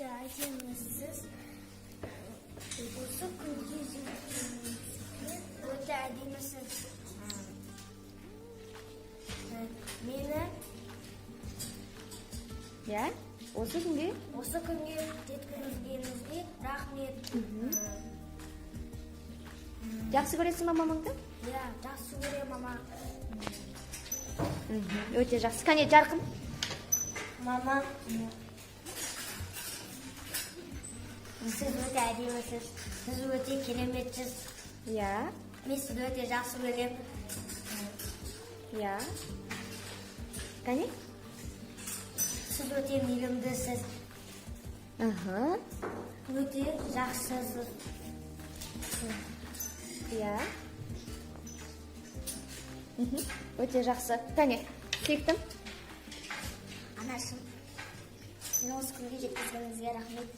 өте әдемісіз. Осы күнге өте әдемісіз. Мені осы күнге жеткізгеніңізге рахмет. жақсы көресің ма мамаңды? Жақсы көремін мама. Өте жақсы. Кәне жарқын. Мама, сіз өте әдемісіз. Сіз өте кереметсіз. Мен сізді өте жақсы көремін. Кәне? Сіз өте мейірімдісіз. Өте жақсысыз. Өте жақсы. Кәне, сүйіктім. Анашым, мені осы күнге жеткізгеніңізге рахмет.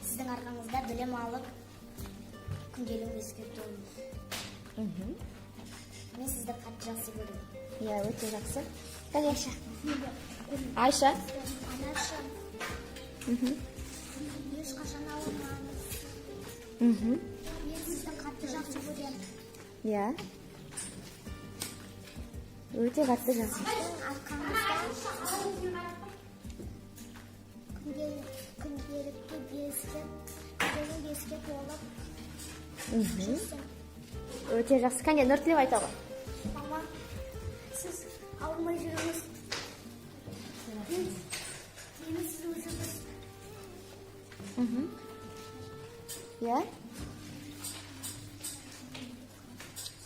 Сіздің арқаңызда білім алып, күнделігім еске толды. Мен сізді қатты жақсы көремін. Өте жақсы. Кәне, Айша. Анашым, ешқашан ауырмаңыз. Мен сізді қатты жақсы көремін. Өте қатты жақсы. Күнделікті беске толып. Өте жақсы. Кәне, Нұртілеу айтауға. Мама, сіз ауырмай жүріңіз. Мені сіз өзіңіз.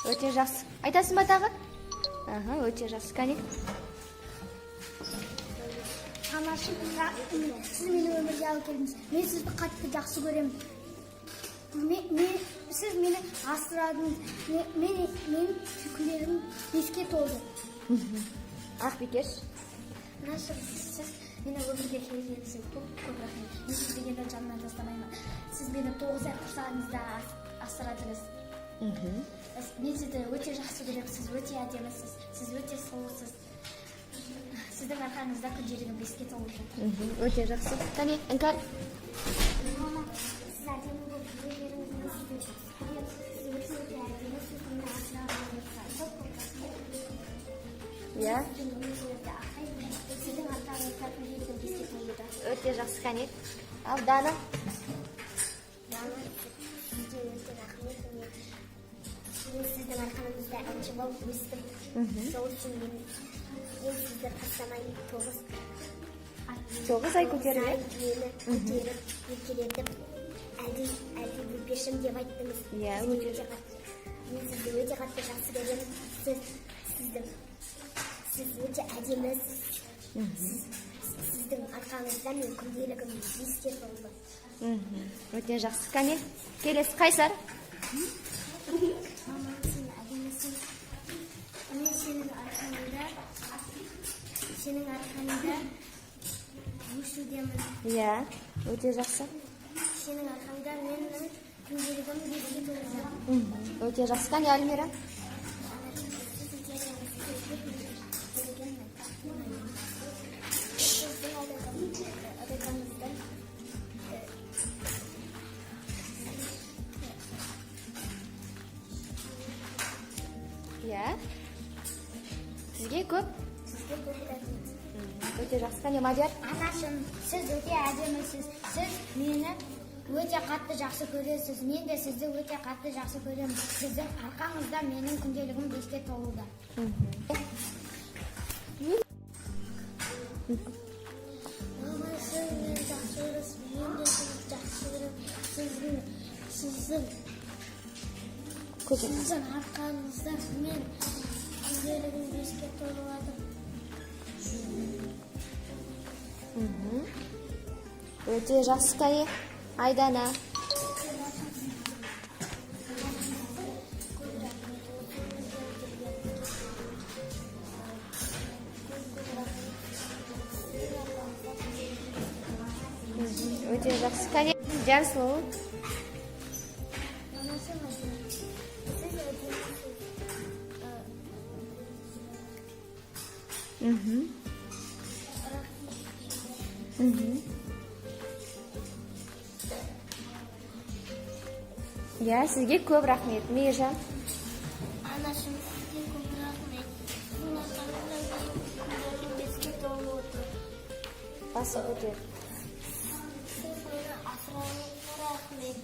Өте жақсы. Айтасың ба тағы? Өте жақсы. Кәне. Анашым, сіз мені өмірге алып келдіңіз. Мен сізді қатты жақсы көремін. Сіз мені асырадыңыз. Мен күнделігім еске толды. Ақбикеш. Анашым, сіз мені өмірге келгеніңізге көп рахмет. Мен сізді енді жанымнан тастамаймын. Сіз мені 9 ай құрсағыңызда асырадыңыз. Мен сізді өте жақсы көремін. Сіз өте әдемісіз. Сіз өте сұлусыз. Сіздің арқаңызда күнделігім еске толып жатыр. Өте жақсы. Кәне, Іңкәр. Мама, сіз әдемі болып жүре беріңіз. Сіз өте әдемісіз. Мені асырағаныңызға көп рахмет. Сіздің арқаңызда күнделігім еске толып жатыр. Өте жақсы. Кәне. Ал Дана. Дана, сізге өте рахмет. Мен сіздің арқаңызда әнші болып өстім. Сол үшін мен сізді тастамаймын. 9 ай көтеріп еркелетіп, әлде өтпешім деп айттыңыз. Өте мен сізді өте қатты жақсы көремін. Сіз өте әдемісіз. Сіздің арқаңызда мен күнделігім еске толды. Өте жақсы. Кәне, келесі Қайсар. Мама, сен әдемісің. Мен сенің арқаңда өсудемін. Өте жақсы. Сенің арқаңда менің күнделігім еске толды. Өте жақсы. Кәне, Альмира. Сізге көп? Өте жақсы. Кәне, Мадияр. Анашым, сіз өте әдемісіз. Сіз мені өте қатты жақсы көресіз. Мен де сізді өте қатты жақсы көремін. Сіздің арқаңызда менің күнделігім еске толуда. Мама, сіз мені жақсы көресіз. Мен де сізді жақсы көремін. Сіздің арқаңызда мен күнделігім еске толады. Өте жақсы. Кәне, Айдана. Өте жақсы. Кәне, Жансұлу. Иә, сізге көп рахмет, Мейіржан. Анашым, сізге көп рахмет. Сіздің арқаңыздан менің беске толып отыр. Басын көтер. Сіз мені асырауыңызға рахмет.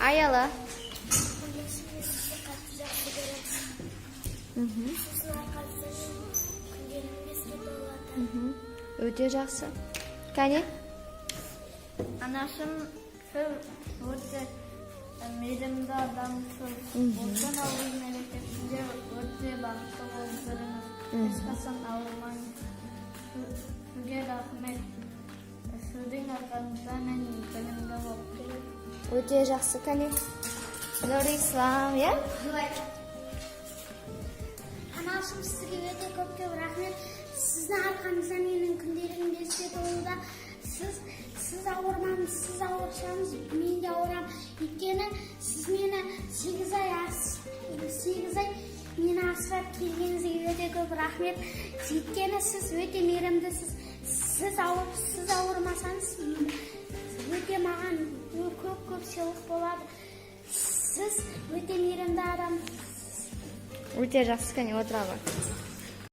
Аяла. Мен сізді қатты жақсы көремін. Сіздің арқаңыздан күндерім беске толып отыр. Өте жақсы. Кәне? Анашым, сіз өте мейірімді адамсыз. Отан ауыл мемлекетінде өте бақытты болып жүріңіз. Ешқашан ауырмаңыз. Сізге рахмет. Сіздің арқаңызда мен білімді болып келемін. Өте жақсы, кәне? Нұрислам, иә? Анашым, сізге өте көп рахмет. Сіздің арқаңызда менің күндерім беске толуда. Сіз ауырмаңыз, сіз ауырсаңыз, мен де ауырамын. Өйткені сіз мені 8 ай мені асырап келгеніңізге өте көп рахмет. Өйткені сіз өте мейірімдісіз. Сіз ауырмасаңыз, өте маған көп сыйлық болады. Сіз өте мейірімді адам. Өте жақсы, кәне, отыра бар.